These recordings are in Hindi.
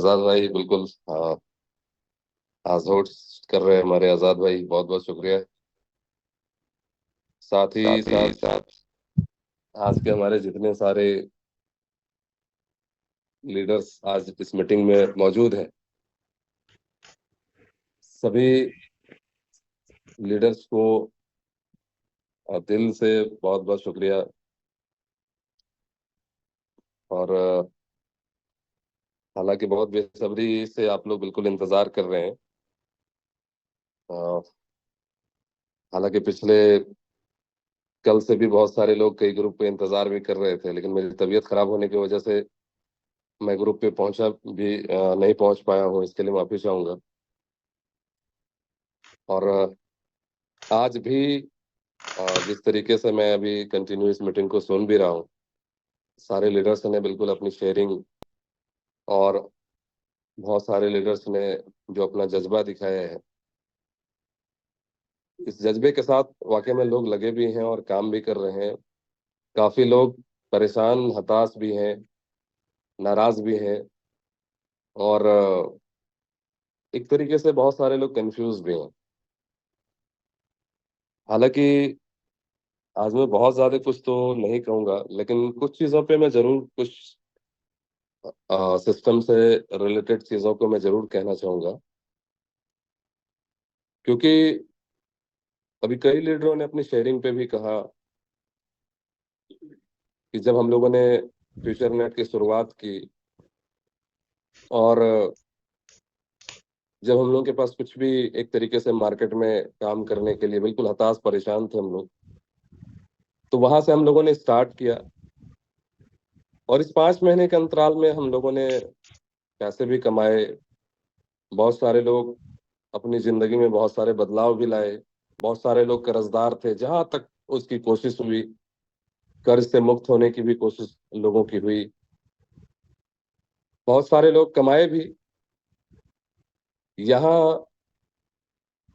आजाद भाई बिल्कुल। हाँ, आज होस्ट कर रहे हैं हमारे आजाद भाई, बहुत बहुत शुक्रिया। साथ ही साथ आज के हमारे जितने सारे लीडर्स आज इस मीटिंग में मौजूद हैं, सभी लीडर्स को दिल से बहुत बहुत शुक्रिया। और हालांकि बहुत बेसब्री से आप लोग बिल्कुल इंतजार कर रहे हैं। अ, हालांकि पिछले कल से भी बहुत सारे लोग कई ग्रुप पे इंतजार भी कर रहे थे, लेकिन मेरी तबीयत खराब होने की वजह से मैं ग्रुप पे पहुंचा भी नहीं पहुंच पाया हूँ, इसके लिए माफी चाहूंगा। और आज भी जिस तरीके से मैं अभी कंटिन्यू इस मीटिंग को सुन भी रहा हूँ, सारे लीडर्स ने बिल्कुल अपनी शेयरिंग, और बहुत सारे लीडर्स ने जो अपना जज्बा दिखाया है, इस जज्बे के साथ वाकई में लोग लगे भी हैं और काम भी कर रहे हैं। काफी लोग परेशान हताश भी हैं, नाराज भी हैं, और एक तरीके से बहुत सारे लोग कंफ्यूज भी हैं। हालांकि आज मैं बहुत ज्यादा कुछ तो नहीं कहूंगा, लेकिन कुछ चीजों पे मैं जरूर, कुछ सिस्टम से रिलेटेड चीजों को मैं जरूर कहना चाहूंगा। क्योंकि अभी कई लीडरों ने अपनी शेयरिंग पे भी कहा कि जब हम लोगों ने फ्यूचर नेट की शुरुआत की, और जब हम लोगों के पास कुछ भी एक तरीके से मार्केट में काम करने के लिए बिल्कुल हताश परेशान थे हम लोग, तो वहां से हम लोगों ने स्टार्ट किया। और इस 5 महीने के अंतराल में हम लोगों ने पैसे भी कमाए, बहुत सारे लोग अपनी जिंदगी में बहुत सारे बदलाव भी लाए। बहुत सारे लोग कर्जदार थे, जहां तक उसकी कोशिश हुई, कर्ज से मुक्त होने की भी कोशिश लोगों की हुई। बहुत सारे लोग कमाए भी। यहाँ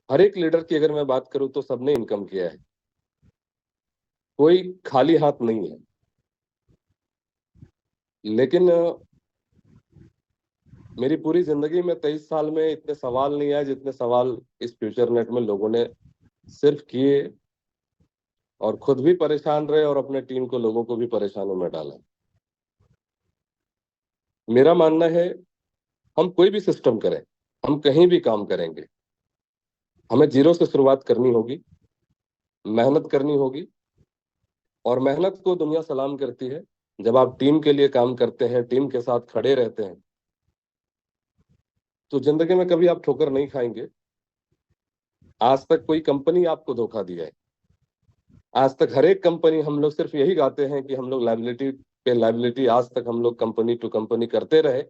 हर एक लीडर की अगर मैं बात करूं तो सबने इनकम किया है, कोई खाली हाथ नहीं है। लेकिन मेरी पूरी जिंदगी में 23 साल में इतने सवाल नहीं आए जितने सवाल इस फ्यूचर नेट में लोगों ने सिर्फ किए, और खुद भी परेशान रहे और अपने टीम को, लोगों को भी परेशानियों में डाला। मेरा मानना है, हम कोई भी सिस्टम करें, हम कहीं भी काम करेंगे, हमें जीरो से शुरुआत करनी होगी, मेहनत करनी होगी। और मेहनत को दुनिया सलाम करती है। जब आप टीम के लिए काम करते हैं, टीम के साथ खड़े रहते हैं, तो जिंदगी में कभी आप ठोकर नहीं खाएंगे। आज तक कोई कंपनी आपको धोखा दिया है? आज तक हर एक कंपनी, हम लोग सिर्फ यही गाते हैं कि हम लोग लाइबिलिटी पे लाइबिलिटी, आज तक हम लोग कंपनी टू कंपनी करते रहे,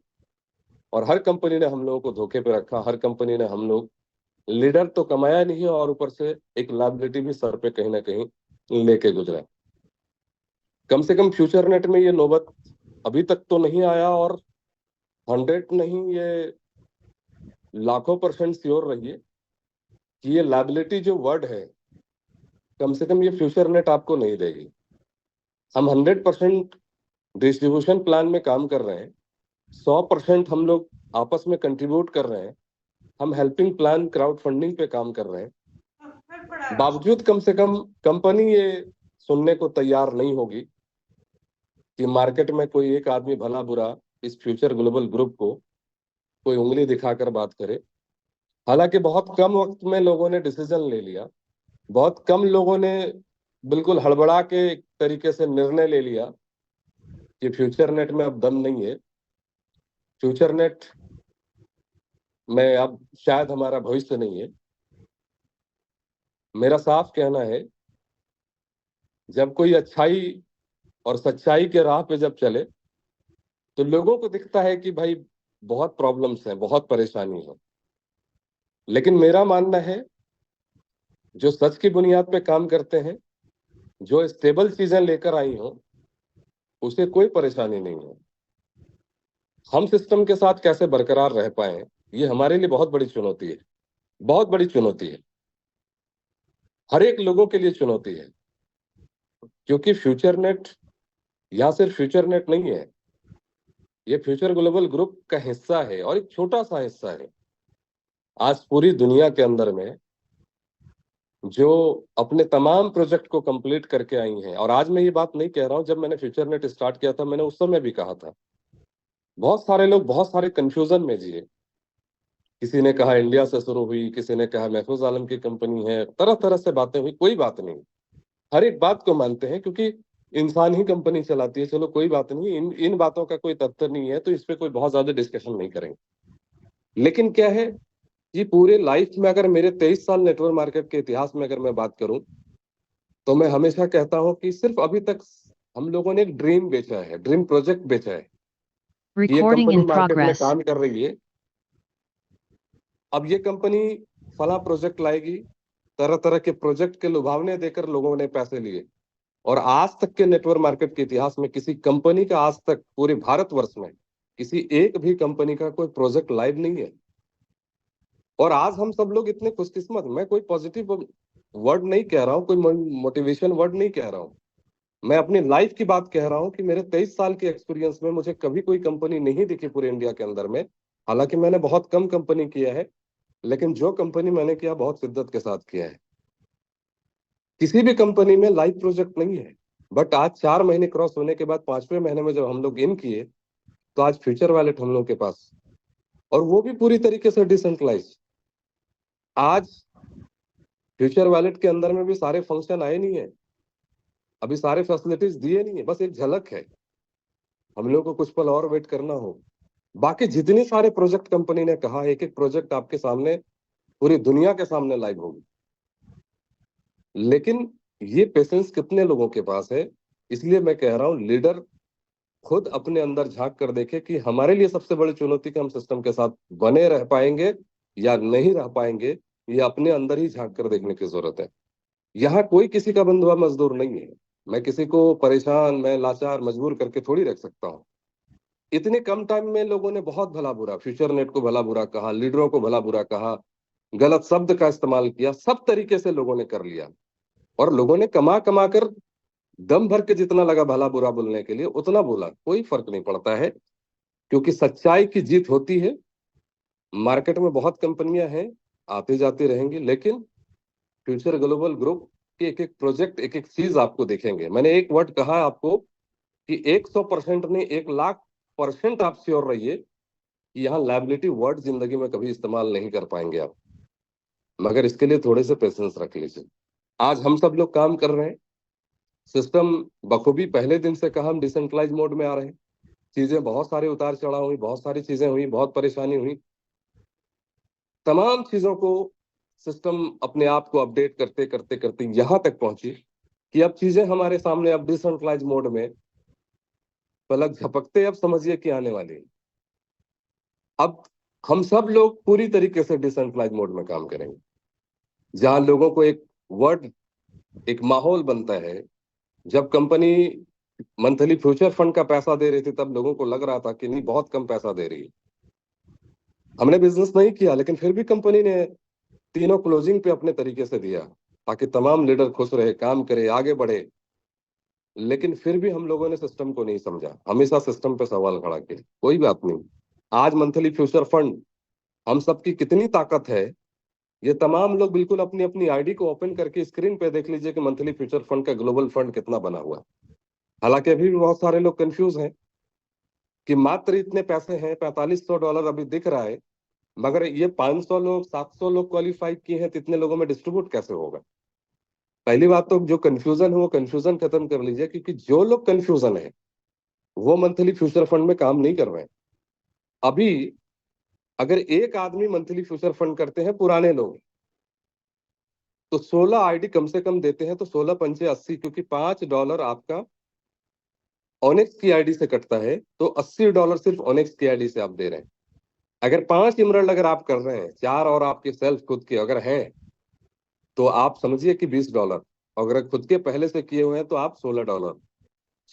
और हर कंपनी ने हम लोगों को धोखे पे रखा। हर कंपनी ने हम लोग लीडर तो कमाया नहीं, और ऊपर से एक लाइबिलिटी भी सर पे कहीं ना कहीं लेके गुजरा। कम से कम फ्यूचर नेट में ये नौबत अभी तक तो नहीं आया। और 100 नहीं, ये लाखों परसेंट श्योर रहिए कि ये लाइबिलिटी जो वर्ड है, कम से कम ये फ्यूचर नेट आपको नहीं देगी। हम 100% डिस्ट्रीब्यूशन प्लान में काम कर रहे हैं, 100% हम लोग आपस में कंट्रीब्यूट कर रहे हैं, हम हेल्पिंग प्लान क्राउड फंडिंग पे काम कर रहे हैं। बावजूद कम से कम कंपनी ये सुनने को तैयार नहीं होगी कि मार्केट में कोई एक आदमी भला बुरा इस फ्यूचर ग्लोबल ग्रुप को कोई उंगली दिखाकर बात करे। हालांकि बहुत कम वक्त में लोगों ने डिसीजन ले लिया, बहुत कम लोगों ने बिल्कुल हड़बड़ा के एक तरीके से निर्णय ले लिया कि फ्यूचर नेट में अब दम नहीं है, फ्यूचर नेट में अब शायद हमारा भविष्य नहीं है। मेरा साफ कहना है, जब कोई अच्छाई और सच्चाई के राह पे जब चले, तो लोगों को दिखता है कि भाई बहुत प्रॉब्लम्स हैं, बहुत परेशानी है। लेकिन मेरा मानना है, जो सच की बुनियाद पे काम करते हैं, जो स्टेबल चीजें लेकर आई हो, उसे कोई परेशानी नहीं है। हम सिस्टम के साथ कैसे बरकरार रह पाए, ये हमारे लिए बहुत बड़ी चुनौती है, बहुत बड़ी चुनौती है, हर एक लोगों के लिए चुनौती है। क्योंकि फ्यूचर नेट या सिर्फ फ्यूचर नेट नहीं है, ये फ्यूचर ग्लोबल ग्रुप का हिस्सा है और एक छोटा सा हिस्सा है। आज पूरी दुनिया के अंदर में जो अपने तमाम प्रोजेक्ट को कंप्लीट करके आई हैं, और आज मैं ये बात नहीं कह रहा हूं, जब मैंने फ्यूचर नेट स्टार्ट किया था मैंने उस समय भी कहा था, बहुत सारे लोग बहुत सारे कंफ्यूजन में जिए। किसी ने कहा इंडिया से शुरू हुई, किसी ने कहा महफूज आलम की कंपनी है, तरह तरह से बातें हुई। कोई बात नहीं, हर एक बात को मानते हैं क्योंकि इंसान ही कंपनी चलाती है, चलो कोई बात नहीं, इन इन बातों का कोई तथ्य नहीं है तो इस पे कोई बहुत ज्यादा डिस्कशन नहीं करेंगे। लेकिन क्या है, ये पूरे लाइफ में अगर मेरे 23 साल नेटवर्क मार्केट के इतिहास में अगर मैं बात करूं, तो मैं हमेशा कहता हूं कि सिर्फ अभी तक हम लोगों ने एक ड्रीम बेचा है, ड्रीम प्रोजेक्ट बेचा है कि ये Recording कंपनी in मार्केट में progress. काम कर रही है, अब ये कंपनी फला प्रोजेक्ट लाएगी, तरह तरह के प्रोजेक्ट के लुभावने देकर लोगों ने पैसे लिए। और आज तक के नेटवर्क मार्केट के इतिहास में किसी कंपनी का आज तक पूरे भारतवर्ष में किसी एक भी कंपनी का कोई प्रोजेक्ट लाइव नहीं है। और आज हम सब लोग इतने खुशकिस्मत, मैं कोई पॉजिटिव वर्ड नहीं कह रहा हूँ, कोई मोटिवेशन वर्ड नहीं कह रहा हूँ, मैं अपनी लाइफ की बात कह रहा हूँ कि मेरे 23 साल के एक्सपीरियंस में मुझे कभी कोई कंपनी नहीं दिखी पूरे इंडिया के अंदर में। हालांकि मैंने बहुत कम कंपनी किया है, लेकिन जो कंपनी मैंने किया बहुत शिद्दत के साथ किया है। किसी भी कंपनी में लाइव प्रोजेक्ट नहीं है, बट आज 4 महीने क्रॉस होने के बाद 5वें महीने में जब हम लोग इन किए, तो आज फ्यूचर वॉलेट हम लोग के पास, और वो भी पूरी तरीके से डिसेंट्रलाइज। आज फ्यूचर वॉलेट के अंदर में भी सारे फंक्शन आए नहीं है, अभी सारे फैसिलिटीज दिए नहीं है, बस एक झलक है, हम लोग को कुछ पल और वेट करना हो। बाकी जितने सारे प्रोजेक्ट कंपनी ने कहा, एक एक प्रोजेक्ट आपके सामने पूरी दुनिया के सामने लाइव होगी। लेकिन ये पेशेंस कितने लोगों के पास है, इसलिए मैं कह रहा हूं लीडर खुद अपने अंदर झांक कर देखे कि हमारे लिए सबसे बड़ी चुनौती कि हम सिस्टम के साथ बने रह पाएंगे या नहीं रह पाएंगे, ये अपने अंदर ही झांक कर देखने की जरूरत है। यहाँ कोई किसी का बंधुआ मजदूर नहीं है, मैं किसी को परेशान, मैं लाचार मजबूर करके थोड़ी रख सकता हूँ। इतने कम टाइम में लोगों ने बहुत भला बुरा, फ्यूचर नेट को भला बुरा कहा, लीडरों को भला बुरा कहा, गलत शब्द का इस्तेमाल किया, सब तरीके से लोगों ने कर लिया। और लोगों ने कमा कमा कर दम भर के जितना लगा भला बुरा बोलने के लिए उतना बोला, कोई फर्क नहीं पड़ता है, क्योंकि सच्चाई की जीत होती है। मार्केट में बहुत कंपनियां हैं, आती जाती रहेंगी, लेकिन फ्यूचर ग्लोबल ग्रुप के एक एक प्रोजेक्ट, एक एक चीज आपको देखेंगे। मैंने एक वर्ड कहा आपको कि 100% नहीं, 1,00,000% आप श्योर रहिए कि यहाँ लायबिलिटी वर्ड जिंदगी में कभी इस्तेमाल नहीं कर पाएंगे आप, मगर इसके लिए थोड़े से पेशेंस रख लीजिए। आज हम सब लोग काम कर रहे हैं, सिस्टम बखूबी, पहले दिन से कहा हम डिसेंट्रलाइज मोड में आ रहे हैं। चीजें बहुत सारे उतार चढ़ाव हुई, बहुत सारी चीजें हुई, बहुत परेशानी हुई, तमाम चीजों को सिस्टम अपने आप को अपडेट करते करते करते यहां तक पहुंची कि अब चीजें हमारे सामने अब डिसेंट्रलाइज मोड में पलक झपकते अब समझिए कि आने वाली है। अब हम सब लोग पूरी तरीके से डिसेंट्रलाइज मोड में काम करेंगे, जहां लोगों को एक वर्ड, एक माहौल बनता है। जब कंपनी मंथली फ्यूचर फंड का पैसा दे रही थी, तब लोगों को लग रहा था कि नहीं बहुत कम पैसा दे रही है। हमने बिजनेस नहीं किया, लेकिन फिर भी कंपनी ने तीनों क्लोजिंग पे अपने तरीके से दिया ताकि तमाम लीडर खुश रहे, काम करे, आगे बढ़े। लेकिन फिर भी हम लोगों ने सिस्टम को नहीं समझा, हमेशा सिस्टम पे सवाल खड़ा किया। कोई बात नहीं, आज मंथली फ्यूचर फंड हम सबकी कितनी ताकत है, ये तमाम लोग बिल्कुल अपनी अपनी आईडी को ओपन करके स्क्रीन पे देख लीजिए कि मंथली फ्यूचर फंड का ग्लोबल फंड कितना बना हुआ है। हालांकि अभी भी बहुत सारे लोग कंफ्यूज हैं कि मात्र इतने पैसे हैं, $4500 अभी दिख रहा है, मगर ये 500 लोग, 700 लोग क्वालिफाई किए हैं, तो इतने लोगों में डिस्ट्रीब्यूट कैसे होगा? पहली बात तो जो कंफ्यूजन है वो कंफ्यूजन खत्म कर लीजिए, क्योंकि जो लोग कंफ्यूजन है वो मंथली फ्यूचर फंड में काम नहीं कर रहे हैं। अभी अगर एक आदमी मंथली फ्यूचर फंड करते हैं पुराने लोग, तो 16 आईडी कम से कम देते हैं, तो 16 पंचे 80, क्योंकि $5 आपका ओनेक्स की आईडी से कटता है, तो $80 सिर्फ ओनेक्स की आईडी से आप दे रहे हैं। अगर 5 इमरल्ड अगर आप कर रहे हैं, 4 और आपके सेल्फ खुद के अगर हैं, तो आप समझिए कि $20। अगर खुद के पहले से किए हुए हैं तो आप $16।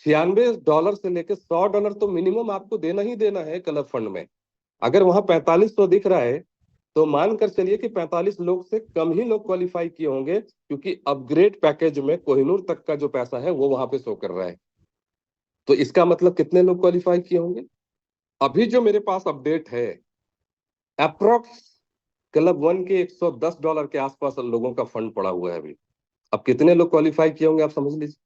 $96 से लेकर $100 तो मिनिमम आपको देना ही देना है क्लब फंड में। अगर वहां 4500 दिख रहा है, तो मानकर चलिए कि 45 लोग से कम ही लोग क्वालिफाई किए होंगे, क्योंकि अपग्रेड पैकेज में कोहिनूर तक का जो पैसा है वो वहां पे शो कर रहा है। तो इसका मतलब कितने लोग क्वालिफाई किए होंगे? अभी जो मेरे पास अपडेट है, अप्रोक्स क्लब वन के $110 के आसपास लोगों का फंड पड़ा हुआ है अभी। अब कितने लोग क्वालिफाई किए होंगे आप समझ लीजिए।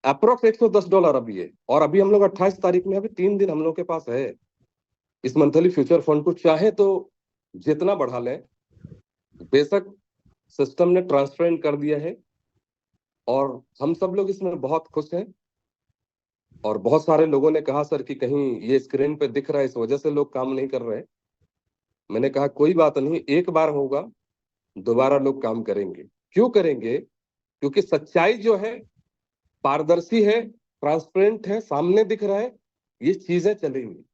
अप्रोक्स $110 अभी है, और अभी हम लोग 28 तारीख में, अभी 3 दिन हम लोग के पास है इस मंथली फ्यूचर फंड को। चाहे तो जितना बढ़ा लें, बेशक सिस्टम ने ट्रांसपेरेंट कर दिया है और हम सब लोग इसमें बहुत खुश हैं। और बहुत सारे लोगों ने कहा सर कि कहीं ये स्क्रीन पे दिख रहा है इस वजह से लोग काम नहीं कर रहे हैं। मैंने कहा कोई बात नहीं, एक बार होगा, दोबारा लोग काम करेंगे। क्यों करेंगे? क्योंकि सच्चाई जो है पारदर्शी है, ट्रांसपेरेंट है, सामने दिख रहा है, ये चीजें चलेंगी।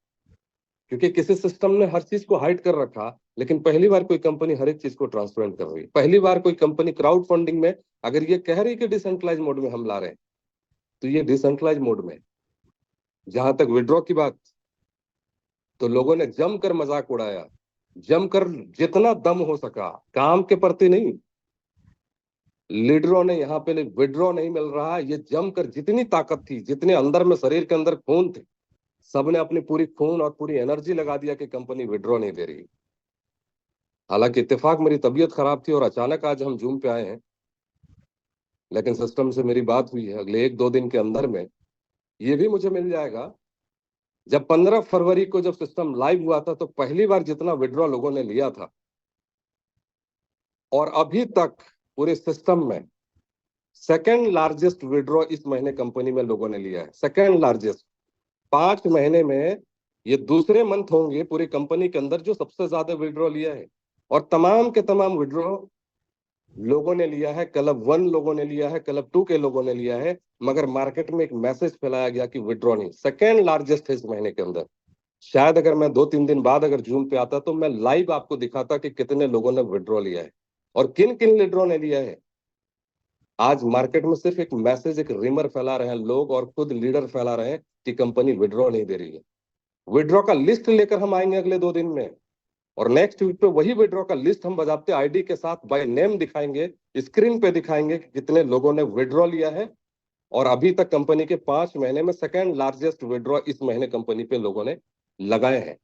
क्योंकि किसी सिस्टम ने हर चीज को हाइड कर रखा, लेकिन पहली बार कोई कंपनी हर एक चीज को ट्रांसपेरेंट कर रही है। पहली बार कोई कंपनी क्राउड फंडिंग में अगर ये कह रही है कि डिसेंट्रलाइज मोड में हम ला रहे हैं, तो ये डिसेंट्रलाइज मोड में। जहां तक विड्रॉ की बात, तो लोगों ने जमकर मजाक उड़ाया, जमकर जितना दम हो सका, काम के प्रति नहीं। लीडरों ने यहाँ पे विड्रॉ नहीं मिल रहा, ये जमकर जितनी ताकत थी, जितने अंदर में शरीर के अंदर खून थे, सबने अपनी पूरी खून और पूरी एनर्जी लगा दिया कि कंपनी विड्रॉ नहीं दे रही। हालांकि इत्तेफाक मेरी तबीयत खराब थी और अचानक आज हम जूम पे आए हैं, लेकिन सिस्टम से मेरी बात हुई है, अगले 1-2 दिन के अंदर में ये भी मुझे मिल जाएगा। जब 15 फरवरी को जब सिस्टम लाइव हुआ था, तो पहली बार जितना विड्रॉ लोगों ने लिया था, और अभी तक पूरे सिस्टम में सेकेंड लार्जेस्ट विड्रॉ इस महीने कंपनी में लोगों ने लिया है। Second largest. 5 महीने में ये दूसरे मंथ होंगे पूरी कंपनी के अंदर जो सबसे ज्यादा विड्रॉ लिया है। और तमाम के तमाम विड्रॉ लोगों ने लिया है, क्लब वन लोगों ने लिया है, क्लब टू के लोगों ने लिया है, मगर मार्केट में एक मैसेज फैलाया गया कि विड्रॉ नहीं। सेकेंड लार्जेस्ट है इस महीने के अंदर। शायद अगर मैं 2-3 दिन बाद अगर जूम पे आता तो मैं लाइव आपको दिखाता कि कितने लोगों ने विड्रॉ लिया है और किन किन लीडरों ने लिया है। आज मार्केट में सिर्फ एक मैसेज, एक रिमर फैला रहे हैं लोग, और खुद लीडर फैला रहे हैं कि कंपनी विड्रॉ नहीं दे रही है। विड्रॉ का लिस्ट लेकर हम आएंगे अगले 2 दिन में, और नेक्स्ट वीक पे वही विड्रॉ का लिस्ट हम बजाते आईडी के साथ बाय नेम दिखाएंगे, स्क्रीन पे दिखाएंगे कि कितने लोगों ने विड्रॉ लिया है। और अभी तक कंपनी के 5 महीने में सेकेंड लार्जेस्ट विड्रॉ इस महीने कंपनी पे लोगों ने लगाए हैं।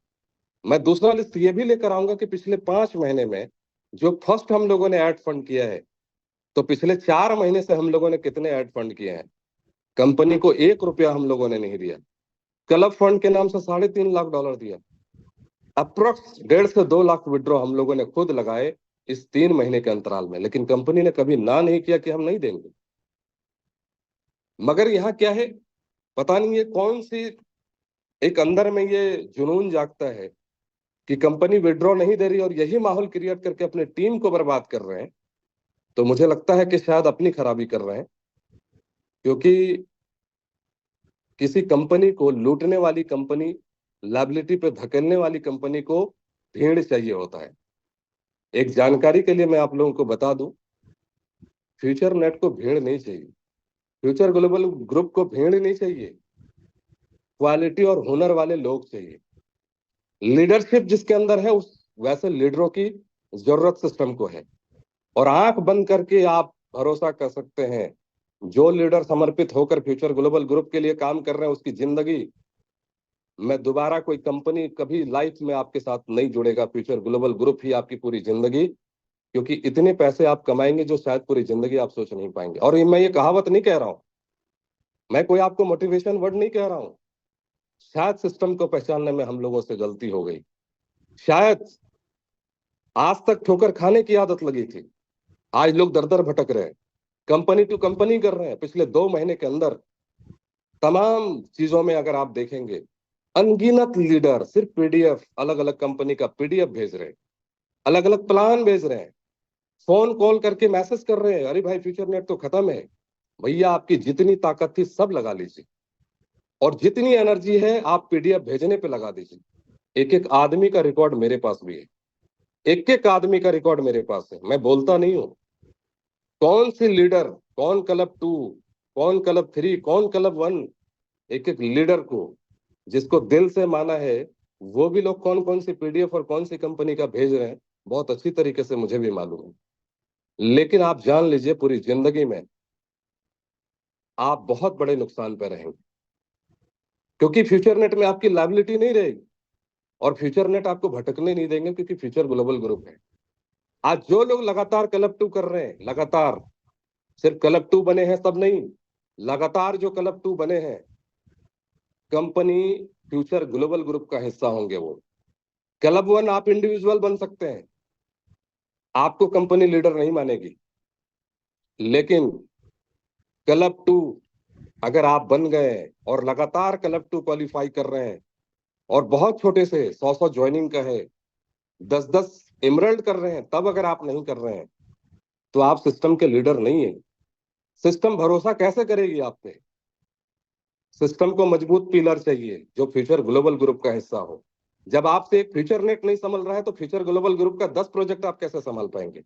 मैं दूसरा लिस्ट ये भी लेकर आऊंगा कि पिछले 5 महीने में जो फर्स्ट हम लोगों ने ऐड फंड किया है, तो पिछले 4 महीने से हम लोगों ने कितने ऐड फंड किए हैं। कंपनी को $1 हम लोगों ने नहीं दिया। क्लब फंड के नाम से $3.5 लाख दिया। अप्रोक्स 1.5 से 2 लाख विड्रॉ हम लोगों ने खुद लगाए इस 3 महीने के अंतराल में, लेकिन कंपनी ने कभी ना नहीं किया कि हम नहीं देंगे। मगर यहाँ क्या है, पता नहीं है कौन सी एक अंदर में ये जुनून जागता है कि कंपनी विड्रॉ नहीं दे रही, और यही माहौल क्रिएट करके अपने टीम को बर्बाद कर रहे हैं। तो मुझे लगता है कि शायद अपनी खराबी कर रहे हैं, क्योंकि किसी कंपनी को लूटने वाली कंपनी, लायबिलिटी पे धकेलने वाली कंपनी को भीड़ चाहिए होता है। एक जानकारी के लिए मैं आप लोगों को बता दूं, फ्यूचर नेट को भीड़ नहीं चाहिए, फ्यूचर ग्लोबल ग्रुप को भीड़ नहीं चाहिए, क्वालिटी और हुनर वाले लोग चाहिए। लीडरशिप जिसके अंदर है उस वैसे लीडरों की जरूरत सिस्टम को है। और आंख बंद करके आप भरोसा कर सकते हैं, जो लीडर समर्पित होकर फ्यूचर ग्लोबल ग्रुप के लिए काम कर रहे हैं, उसकी जिंदगी में दोबारा कोई कंपनी कभी लाइफ में आपके साथ नहीं जुड़ेगा। फ्यूचर ग्लोबल ग्रुप ही आपकी पूरी जिंदगी, क्योंकि इतने पैसे आप कमाएंगे जो शायद पूरी जिंदगी आप सोच नहीं पाएंगे। और मैं ये कहावत नहीं कह रहा हूं, मैं कोई आपको मोटिवेशन वर्ड नहीं कह रहा हूं। शायद सिस्टम को पहचानने में हम लोगों से गलती हो गई। शायद आज तक ठोकर खाने की आदत लगी थी, आज लोग दर दर भटक रहे हैं, कंपनी टू कंपनी कर रहे हैं। पिछले 2 महीने के अंदर तमाम चीजों में अगर आप देखेंगे, अनगिनत लीडर सिर्फ पीडीएफ, अलग अलग कंपनी का पीडीएफ भेज रहे हैं, अलग अलग प्लान भेज रहे हैं, फोन कॉल करके मैसेज कर रहे हैं, अरे भाई फ्यूचर नेट तो खत्म है। भैया आपकी जितनी ताकत थी सब लगा लीजिए, और जितनी एनर्जी है आप पीडीएफ भेजने पे लगा दीजिए। एक एक आदमी का रिकॉर्ड मेरे पास भी है, एक एक आदमी का रिकॉर्ड मेरे पास है, मैं बोलता नहीं हूं। कौन सी लीडर, कौन क्लब टू, कौन क्लब थ्री, कौन क्लब वन, एक एक लीडर को जिसको दिल से माना है, वो भी लोग कौन कौन सी पीडीएफ और कौन सी कंपनी का भेज रहे हैं, बहुत अच्छी तरीके से मुझे भी मालूम है। लेकिन आप जान लीजिए पूरी जिंदगी में आप बहुत बड़े नुकसान पे रहेंगे, क्योंकि फ्यूचर नेट में आपकी लायबिलिटी नहीं रहेगी। और फ्यूचर नेट आपको भटकने नहीं देंगे, क्योंकि फ्यूचर ग्लोबल ग्रुप है। आज जो लोग लगातार क्लब 2 कर रहे हैं, लगातार सिर्फ क्लब 2 बने हैं सब नहीं, लगातार जो क्लब 2 बने हैं, कंपनी फ्यूचर ग्लोबल ग्रुप का हिस्सा होंगे। वो क्लब 1 आप इंडिविजुअल बन सकते हैं, आपको कंपनी लीडर नहीं मानेगी, लेकिन क्लब 2 अगर आप बन गए और लगातार क्लब 2 क्वालिफाई कर रहे हैं, और बहुत छोटे से 100 ज्वाइनिंग का है, 10 इमरल्ड कर रहे हैं, तब अगर आप नहीं कर रहे हैं तो आप सिस्टम के लीडर नहीं है। सिस्टम भरोसा कैसे करेगी आप पे? सिस्टम को मजबूत पिलर चाहिए जो फ्यूचर ग्लोबल ग्रुप का हिस्सा हो। जब आपसे एक फ्यूचर नेट नहीं संभल रहा है तो फ्यूचर ग्लोबल ग्रुप का 10 प्रोजेक्ट आप कैसे संभाल पाएंगे?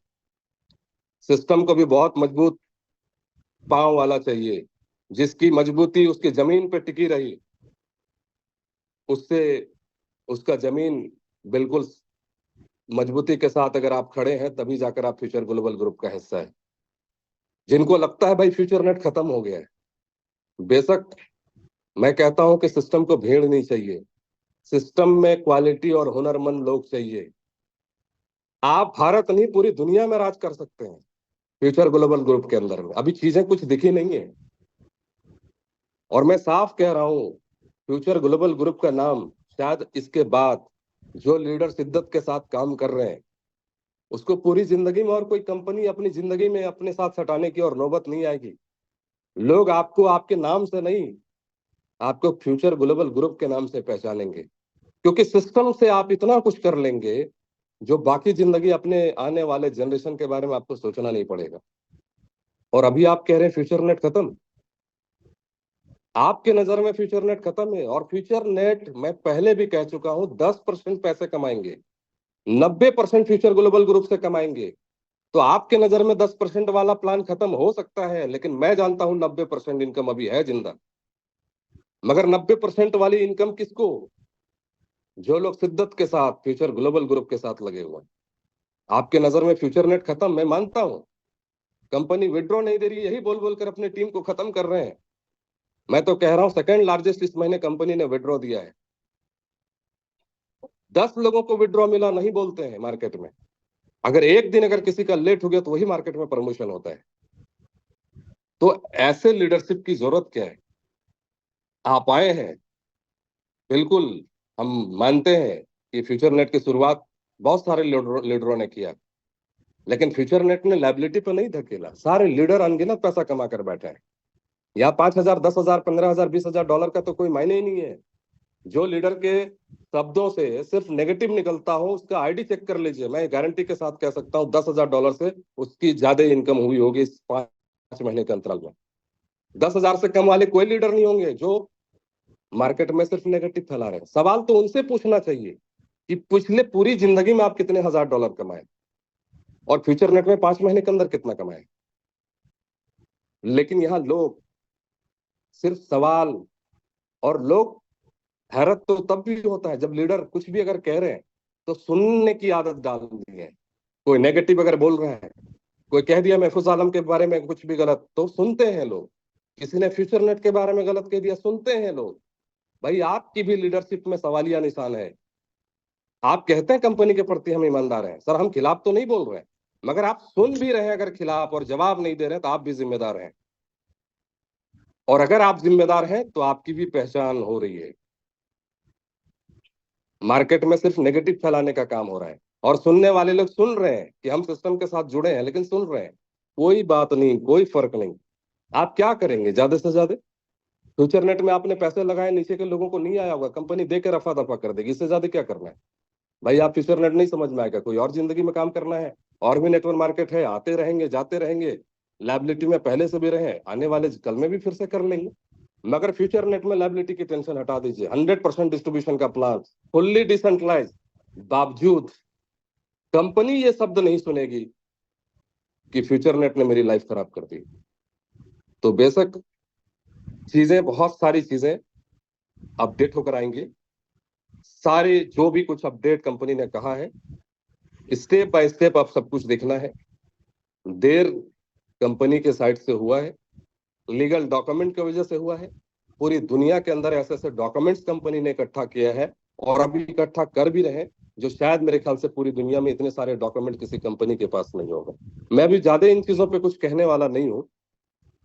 सिस्टम को भी बहुत मजबूत पांव वाला चाहिए, जिसकी मजबूती उसकी जमीन पे टिकी रही, उससे उसका जमीन बिल्कुल मजबूती के साथ अगर आप खड़े हैं, तभी जाकर आप फ्यूचर ग्लोबल ग्रुप का हिस्सा है। जिनको लगता है भाई फ्यूचर नेट खत्म हो गया है, बेशक मैं कहता हूं कि सिस्टम को भीड़ नहीं चाहिए, सिस्टम में क्वालिटी और हुनरमंद लोग चाहिए। आप भारत नहीं पूरी दुनिया में राज कर सकते हैं फ्यूचर ग्लोबल ग्रुप के अंदर में। अभी चीजें कुछ दिखी नहीं है, और मैं साफ कह रहा हूं, फ्यूचर ग्लोबल ग्रुप का नाम शायद इसके बाद जो लीडर शिद्दत के साथ काम कर रहे हैं, उसको पूरी जिंदगी में और कोई कंपनी अपनी जिंदगी में अपने साथ सटाने की और नौबत नहीं आएगी। लोग आपको आपके नाम से नहीं, आपको फ्यूचर ग्लोबल ग्रुप के नाम से पहचानेंगे, क्योंकि सिस्टम से आप इतना कुछ कर लेंगे जो बाकी जिंदगी अपने आने वाले जनरेशन के बारे में आपको सोचना नहीं पड़ेगा। और अभी आप कह रहे हैं फ्यूचर नेट खत्म, आपके नजर में फ्यूचर नेट खत्म है। और फ्यूचर नेट, मैं पहले भी कह चुका हूं, 10% पैसे कमाएंगे, 90% फ्यूचर ग्लोबल ग्रुप से कमाएंगे। तो आपके नजर में 10% वाला प्लान खत्म हो सकता है, लेकिन मैं जानता हूं 90% इनकम अभी है जिंदा। मगर 90% वाली इनकम किसको? जो लोग शिद्दत के साथ फ्यूचर ग्लोबल ग्रुप के साथ लगे हुए हैं। आपके नजर में फ्यूचर नेट खत्म, मैं मानता हूं, कंपनी विड्रॉ नहीं दे रही, यही बोल बोलकर अपने टीम को खत्म कर रहे हैं। मैं तो कह रहा हूं सेकंड लार्जेस्ट इस महीने कंपनी ने विड्रॉ दिया है। 10 लोगों को विड्रॉ मिला नहीं बोलते हैं मार्केट में। अगर एक दिन अगर किसी का लेट हो गया तो वही मार्केट में प्रमोशन होता है। तो ऐसे लीडरशिप की जरूरत क्या है? आप आए हैं, बिल्कुल हम मानते हैं कि फ्यूचर नेट की शुरुआत बहुत सारे लीडरों ने किया, लेकिन फ्यूचर नेट ने लाइबिलिटी पर नहीं धकेला। सारे लीडर अनगिनत पैसा कमा कर बैठे हैं। या 5,000, 10,000, 15,000, $20,000 का तो कोई मायने ही नहीं है। जो लीडर के शब्दों से सिर्फ नेगेटिव निकलता हो, उसका आईडी चेक कर लीजिए, मैं गारंटी के साथ कह सकता हूँ $10,000 से उसकी ज्यादा इनकम हुई होगी इस 5 महीने के अंतराल में। 10,000 से कम वाले कोई लीडर नहीं होंगे जो मार्केट में सिर्फ नेगेटिव फैला रहे हैं। सवाल तो उनसे पूछना चाहिए कि पिछले पूरी जिंदगी में आप कितने $1,000 कमाए, और फ्यूचर नेट में 5 महीने के अंदर कितना कमाए। लेकिन यहाँ लोग सिर्फ सवाल, और लोग, हैरत तो तब भी होता है जब लीडर कुछ भी अगर कह रहे हैं तो सुनने की आदत डाल दी है। कोई नेगेटिव अगर बोल रहा है, कोई कह दिया महफूज आलम के बारे में कुछ भी गलत, तो सुनते हैं लोग। किसी ने फ्यूचर नेट के बारे में गलत कह दिया, सुनते हैं लोग। भाई आपकी भी लीडरशिप में सवालिया निशान है। आप कहते हैं कंपनी के प्रति हम ईमानदार हैं, सर हम खिलाफ तो नहीं बोल रहे हैं, मगर आप सुन भी रहे हैं अगर खिलाफ और जवाब नहीं दे रहे हैं, तो आप भी जिम्मेदार हैं। और अगर आप जिम्मेदार हैं तो आपकी भी पहचान हो रही है। मार्केट में सिर्फ नेगेटिव फैलाने का काम हो रहा है, और सुनने वाले लोग सुन रहे हैं कि हम सिस्टम के साथ जुड़े हैं, लेकिन सुन रहे हैं। कोई बात नहीं, कोई फर्क नहीं। आप क्या करेंगे ज्यादा से ज्यादा? फ्यूचर नेट में आपने पैसे लगाए, नीचे के लोगों को नहीं आया होगा, कंपनी दे के रफा दफा कर देगी, इससे ज्यादा क्या करना है? भाई आप फ्यूचर नेट नहीं समझ में आएगा, कोई और जिंदगी में काम करना है। और भी नेटवर्क मार्केट है, आते रहेंगे जाते रहेंगे, लाइबिलिटी में पहले से भी रहे, आने वाले कल में भी फिर से कर लेंगे। मगर फ्यूचर नेट में लाइबिलिटी की टेंशन हटा दीजिए, 100% डिस्ट्रीब्यूशन का प्लान, फुल्ली डिसेंट्रलाइज। बावजूद कंपनी ये शब्द नहीं सुनेगी कि फ्यूचर नेट ने मेरी लाइफ खराब कर दी। तो बेशक चीजें, बहुत सारी चीजें अपडेट होकर आएंगी। सारे जो भी कुछ अपडेट कंपनी ने कहा है, स्टेप बाय स्टेप आप सब कुछ देखना है। देर कंपनी के साइड से हुआ है, लीगल डॉक्यूमेंट की वजह से हुआ है। पूरी दुनिया के अंदर ऐसे ऐसे डॉक्यूमेंट्स कंपनी ने इकट्ठा किया है, और अभी इकट्ठा कर भी रहे हैं, जो शायद मेरे ख्याल से पूरी दुनिया में इतने सारे डॉक्यूमेंट किसी कंपनी के पास नहीं होगा। मैं भी ज्यादा इन चीजों पे कुछ कहने वाला नहीं हूँ,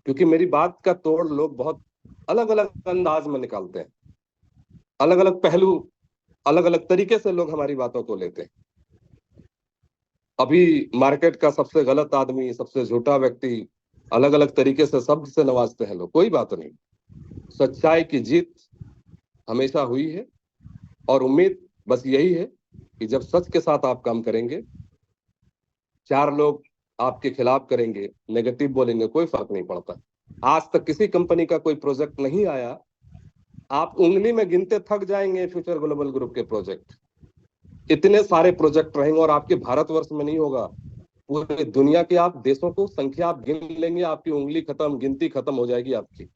क्योंकि मेरी बात का तोड़ लोग बहुत अलग अलग अंदाज में निकालते हैं, अलग अलग पहलू, अलग अलग तरीके से लोग हमारी बातों को लेते हैं। अभी मार्केट का सबसे गलत आदमी, सबसे झूठा व्यक्ति अलग अलग तरीके से शब्द से नवाजते हैं लोग, कोई बात नहीं। सच्चाई की जीत हमेशा हुई है, और उम्मीद बस यही है कि जब सच के साथ आप काम करेंगे, चार लोग आपके खिलाफ करेंगे, नेगेटिव बोलेंगे, कोई फर्क नहीं पड़ता। आज तक किसी कंपनी का कोई प्रोजेक्ट नहीं आया, आप उंगली में गिनते थक जाएंगे फ्यूचर ग्लोबल ग्रुप के प्रोजेक्ट। इतने सारे प्रोजेक्ट रहेंगे, और आपके भारतवर्ष में नहीं होगा, पूरी दुनिया के आप देशों को संख्या आप गिन लेंगे, आपकी उंगली खत्म, गिनती खत्म हो जाएगी आपकी।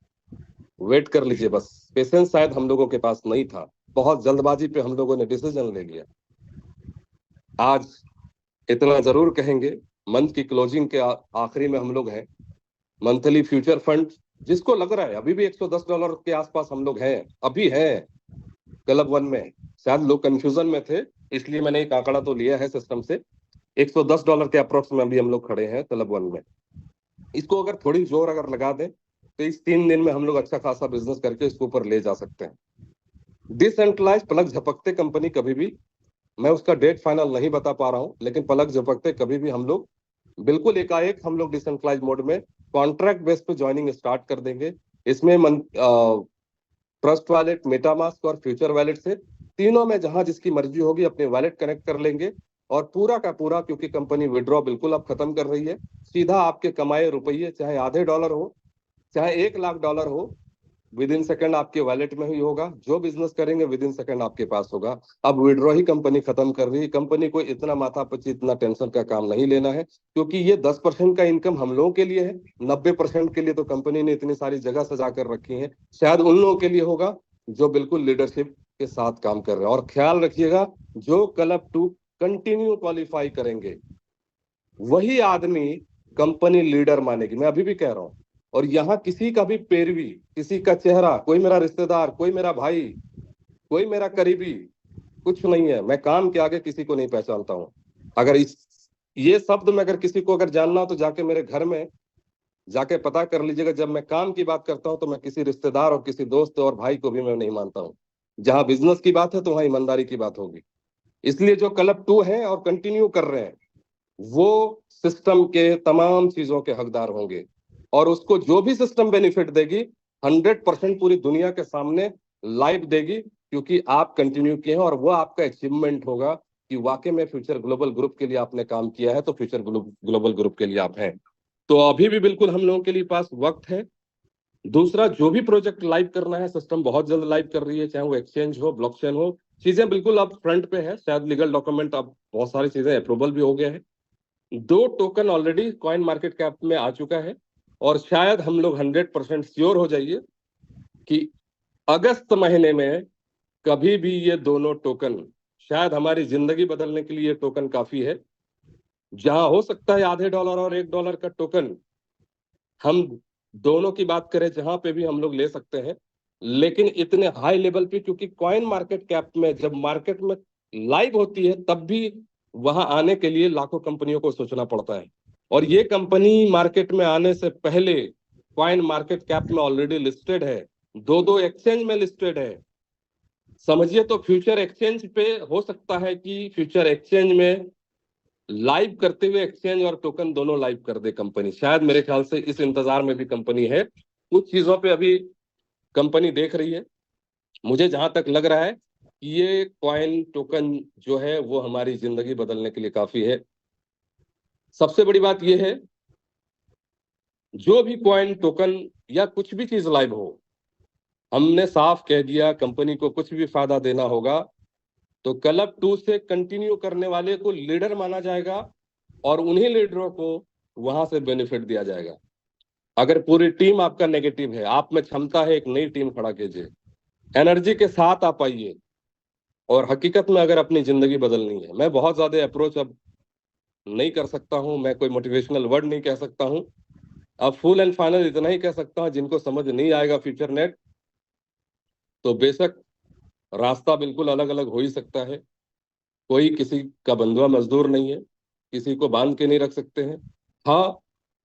वेट कर लीजिए बस। पेशेंस शायद हम लोगों के पास नहीं था, बहुत जल्दबाजी पे हम लोगों ने डिसीजन ले लिया। आज इतना जरूर कहेंगे, मंथ की क्लोजिंग के आखिरी में हम लोग हैं। मंथली फ्यूचर फंड जिसको लग रहा है अभी भी $110 के आसपास हम लोग हैं, अभी हैं क्लब 1 में। शायद लोग कंफ्यूजन में थे, इसलिए मैंने एक आंकड़ा तो लिया है सिस्टम से। $110 के अप्रोक्स में अभी हम लोग खड़े हैं क्लब 1 में। इसको अगर थोड़ी जोर अगर लगा दें तो इस 3 दिन में हम लोग अच्छा खासा बिजनेस करके इसको ऊपर ले जा सकते हैं। डिसेंट्रलाइज पलक झपकते कंपनी कभी भी, मैं उसका डेट फाइनल नहीं बता पा रहा हूं, लेकिन पलक झपकते कभी भी हम लोग बिल्कुल एकाएक हम लोग डिसेंट्रलाइज मोड में कॉन्ट्रैक्ट बेस पे ज्वाइनिंग स्टार्ट कर देंगे। इसमें ट्रस्ट वैलेट, मेटामास्क और फ्यूचर वैलेट से तीनों में जहां जिसकी मर्जी होगी अपने वैलेट कनेक्ट कर लेंगे, और पूरा का पूरा, क्योंकि कंपनी विड्रॉ बिल्कुल अब खत्म कर रही है, सीधा आपके कमाए रुपये, चाहे आधे डॉलर हो चाहे $1,00,000 हो, विद इन सेकंड आपके वैलेट में ही होगा। जो बिजनेस करेंगे विद इन सेकंड आपके पास होगा। अब विड्रॉ ही कंपनी खत्म कर रही है, कंपनी को इतना माथापच्ची, इतना टेंशन का काम नहीं लेना है, क्योंकि ये 10% का इनकम हम लोगों के लिए है, 90% के लिए तो कंपनी ने इतनी सारी जगह सजा कर रखी है, शायद उन लोगों के लिए होगा जो बिल्कुल लीडरशिप के साथ काम कर रहे हैं। और ख्याल रखिएगा, जो क्लब 2 कंटिन्यू क्वालिफाई करेंगे वही आदमी कंपनी लीडर मानेगी, मैं अभी भी कह रहा हूं। और यहाँ किसी का भी पैरवी, किसी का चेहरा, कोई मेरा रिश्तेदार, कोई मेरा भाई, कोई मेरा करीबी, कुछ नहीं है। मैं काम के आगे किसी को नहीं पहचानता हूँ। अगर ये शब्द में अगर किसी को अगर जानना हो तो जाके मेरे घर में जाके पता कर लीजिएगा। जब मैं काम की बात करता हूँ तो मैं किसी रिश्तेदार और किसी दोस्त और भाई को भी मैं नहीं मानता हूँ। जहां बिजनेस की बात है तो वहां ईमानदारी की बात होगी। इसलिए जो क्लब 2 है और कंटिन्यू कर रहे हैं, वो सिस्टम के तमाम चीजों के हकदार होंगे, और उसको जो भी सिस्टम बेनिफिट देगी 100% पूरी दुनिया के सामने लाइव देगी, क्योंकि आप कंटिन्यू किए हैं। और वो आपका अचीवमेंट होगा कि वाकई में फ्यूचर ग्लोबल ग्रुप के लिए आपने काम किया है, तो फ्यूचर ग्लोबल ग्रुप के लिए आप हैं। तो अभी भी बिल्कुल हम लोगों के लिए पास वक्त है। दूसरा, जो भी प्रोजेक्ट लाइव करना है, सिस्टम बहुत जल्द लाइव कर रही है, चाहे वो एक्सचेंज हो, ब्लॉकचेन हो, चीजें बिल्कुल अब फ्रंट पे है। शायद लीगल डॉक्यूमेंट, अब बहुत सारी चीजें अप्रूवल भी हो गया है। 2 token already coin market cap में आ चुका है, और शायद हम लोग 100% श्योर हो जाइए कि अगस्त महीने में कभी भी ये दोनों टोकन, शायद हमारी जिंदगी बदलने के लिए ये टोकन काफी है। जहां हो सकता है आधे डॉलर और $1 का टोकन, हम दोनों की बात करें जहां पे भी हम लोग ले सकते हैं, लेकिन इतने हाई लेवल पे, क्योंकि कॉइन मार्केट कैप में जब मार्केट में लाइव होती है तब भी वहां आने के लिए लाखों कंपनियों को सोचना पड़ता है। और ये कंपनी मार्केट में आने से पहले कॉइन मार्केट कैप में ऑलरेडी लिस्टेड है, 2 एक्सचेंज में लिस्टेड है। समझिए, तो फ्यूचर एक्सचेंज पे हो सकता है कि फ्यूचर एक्सचेंज में लाइव करते हुए एक्सचेंज और टोकन दोनों लाइव कर दे कंपनी। शायद मेरे ख्याल से इस इंतजार में भी कंपनी है, कुछ चीजों पे अभी कंपनी देख रही है। मुझे जहां तक लग रहा है कि ये कॉइन टोकन जो है वो हमारी जिंदगी बदलने के लिए काफी है। सबसे बड़ी बात यह है, जो भी कॉइन टोकन या कुछ भी चीज लाइव हो, हमने साफ कह दिया कंपनी को कुछ भी फायदा देना होगा तो क्लब 2 से कंटिन्यू करने वाले को लीडर माना जाएगा, और उन्हीं लीडरों को वहां से बेनिफिट दिया जाएगा। अगर पूरी टीम आपका नेगेटिव है, आप में क्षमता है, एक नई टीम खड़ा कीजिए, एनर्जी के साथ आप आइए, और हकीकत में अगर अपनी जिंदगी बदलनी है। मैं बहुत ज्यादा अप्रोच अब नहीं कर सकता हूं, मैं कोई मोटिवेशनल वर्ड नहीं कह सकता हूं। अब फुल एंड फाइनल इतना ही कह सकता हूं, जिनको समझ नहीं आएगा फ्यूचर नेट, तो बेशक रास्ता बिल्कुल अलग अलग हो ही सकता है, कोई किसी का बंधुआ मजदूर नहीं है, किसी को बांध के नहीं रख सकते हैं। हाँ,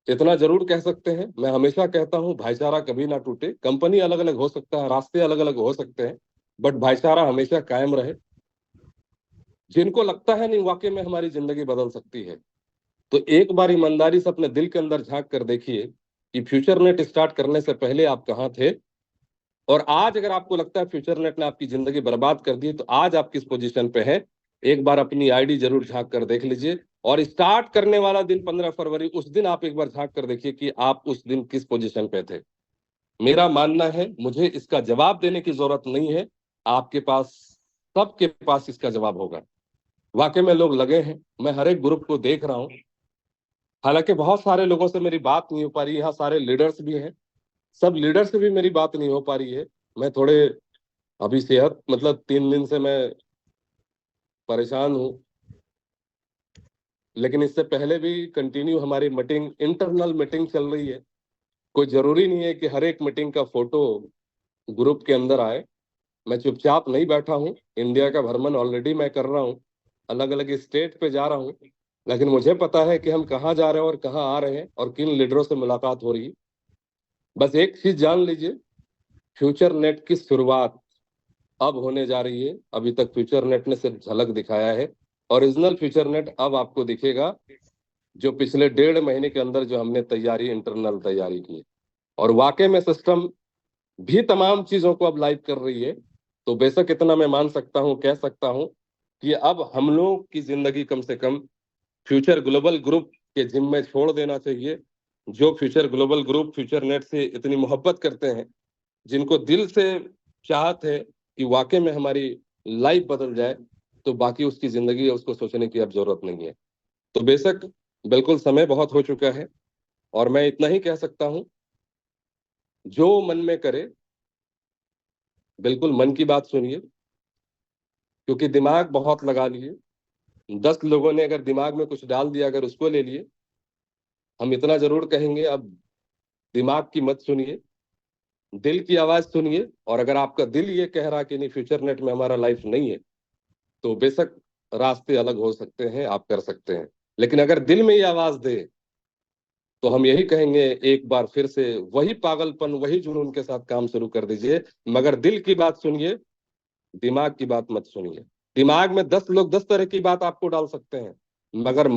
इतना जरूर कह सकते हैं, मैं हमेशा कहता हूँ भाईचारा कभी ना टूटे। कंपनी अलग अलग हो सकता है, रास्ते अलग अलग हो सकते हैं, बट भाईचारा हमेशा कायम रहे। जिनको लगता है नहीं वाकई में हमारी जिंदगी बदल सकती है, तो एक बार ईमानदारी से अपने दिल के अंदर झांक कर देखिए कि फ्यूचर नेट स्टार्ट करने से पहले आप कहाँ थे, और आज अगर आपको लगता है फ्यूचर नेट ने आपकी जिंदगी बर्बाद कर दी, तो आज आप किस पोजीशन पे हैं। एक बार अपनी आईडी जरूर झांक कर देख लीजिए, और स्टार्ट करने वाला दिन 15 फरवरी, उस दिन आप एक बार झांक कर देखिए कि आप उस दिन किस पोजीशन पे थे। मेरा मानना है, मुझे इसका जवाब देने की जरूरत नहीं है, आपके पास, सबके पास इसका जवाब होगा। वाकई में लोग लगे हैं, मैं हर एक ग्रुप को देख रहा हूँ। हालांकि बहुत सारे लोगों से मेरी बात नहीं हो पा रही है, यहाँ सारे लीडर्स भी हैं, सब लीडर से भी मेरी बात नहीं हो पा रही है। मैं थोड़े अभी सेहत, मतलब 3 दिन से मैं परेशान हूँ, लेकिन इससे पहले भी कंटिन्यू हमारी मीटिंग, इंटरनल मीटिंग चल रही है। कोई जरूरी नहीं है कि हर एक मीटिंग का फोटो ग्रुप के अंदर आए। मैं चुपचाप नहीं बैठा हूँ, इंडिया का भ्रमण ऑलरेडी मैं कर रहा हूँ, अलग अलग स्टेट पे जा रहा हूँ, लेकिन मुझे पता है कि हम कहाँ जा रहे हैं और कहाँ आ रहे हैं और किन लीडरों से मुलाकात हो रही है। बस एक चीज जान लीजिए, फ्यूचर नेट की शुरुआत अब होने जा रही है। अभी तक फ्यूचर नेट ने सिर्फ झलक दिखाया है, ओरिजिनल फ्यूचर नेट अब आपको दिखेगा, जो पिछले 1.5 महीने के अंदर जो हमने तैयारी, इंटरनल तैयारी की। और वाकई में सिस्टम भी तमाम चीजों को अब लाइव कर रही है। तो बेशक इतना मैं मान सकता हूँ, कह सकता हूँ कि अब हम लोग की जिंदगी कम से कम फ्यूचर ग्लोबल ग्रुप के जिम्मे छोड़ देना चाहिए। जो future global group future net से इतनी मोहब्बत करते हैं, जिनको दिल से चाहत है कि वाकई में हमारी लाइफ बदल जाए, तो बाकी उसकी जिंदगी है, उसको सोचने की अब जरूरत नहीं है। तो बेशक बिल्कुल समय बहुत हो चुका है, और मैं इतना ही कह सकता हूं, जो मन में करे बिल्कुल मन की बात सुनिए, क्योंकि दिमाग बहुत लगा लिए। 10 लोगों ने अगर दिमाग में कुछ डाल दिया, अगर उसको ले लिए, हम इतना जरूर कहेंगे, अब दिमाग की मत सुनिए, दिल की आवाज सुनिए। और अगर आपका दिल ये कह रहा कि नहीं, फ्यूचर नेट में हमारा लाइफ नहीं है, तो बेशक रास्ते अलग हो सकते हैं, आप कर सकते हैं। लेकिन अगर दिल में ये आवाज दे, तो हम यही कहेंगे, एक बार फिर से वही पागलपन, वही जुनून के साथ काम शुरू कर दीजिए, मगर दिल की बात सुनिए, दिमाग की बात मत सुनिए। दिमाग में 10 लोग 10 तरह की बात आपको डाल सकते हैं, मगर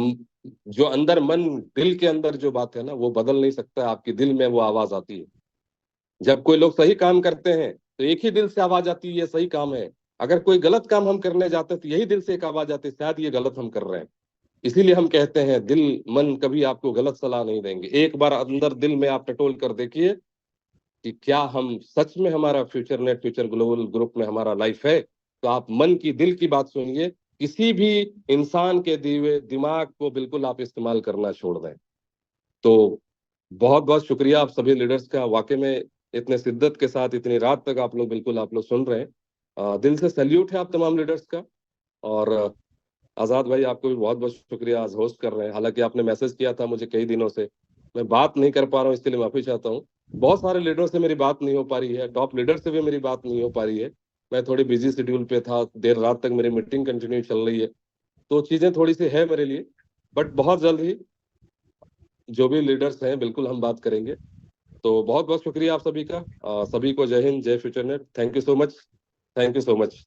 जो अंदर मन, दिल के अंदर जो बात है ना, वो बदल नहीं सकता। आपकी दिल में वो आवाज आती है। जब कोई लोग सही काम करते हैं, तो एक ही दिल से आवाज आती है, ये सही काम है। अगर कोई गलत काम हम करने जाते हैं, तो यही दिल से एक आवाज आती है, शायद ये गलत हम कर रहे हैं। इसीलिए हम कहते हैं, दिल मन कभी आपको गलत सलाह नहीं देंगे। एक बार अंदर दिल में आप टटोल कर देखिए कि क्या हम सच में, हमारा future net, future global group में हमारा लाइफ है। तो आप मन की, दिल की बात सुनिए, किसी भी इंसान के दिए दिमाग को बिल्कुल आप इस्तेमाल करना छोड़ दें। तो बहुत बहुत शुक्रिया आप सभी लीडर्स का, वाकई में इतने शिद्दत के साथ इतनी रात तक आप लोग, बिल्कुल आप लोग सुन रहे हैं। दिल से सैल्यूट है आप तमाम लीडर्स का। और आजाद भाई, आपको भी बहुत बहुत शुक्रिया, आज होस्ट कर रहे हैं। हालांकि आपने मैसेज किया था मुझे कई दिनों से, मैं बात नहीं कर पा रहा हूँ, इसके लिए माफी चाहता हूँ। बहुत सारे लीडरों से मेरी बात नहीं हो पा रही है, टॉप लीडर से भी मेरी बात नहीं हो पा रही है। मैं थोड़ी बिजी शेड्यूल पे था, देर रात तक मेरी मीटिंग कंटिन्यू चल रही है, तो चीजें थोड़ी सी है मेरे लिए। बट बहुत जल्द ही जो भी लीडर्स हैं, बिल्कुल हम बात करेंगे। तो बहुत बहुत शुक्रिया आप सभी का। सभी को जय हिंद, जय future net. Thank you so much, thank you so much.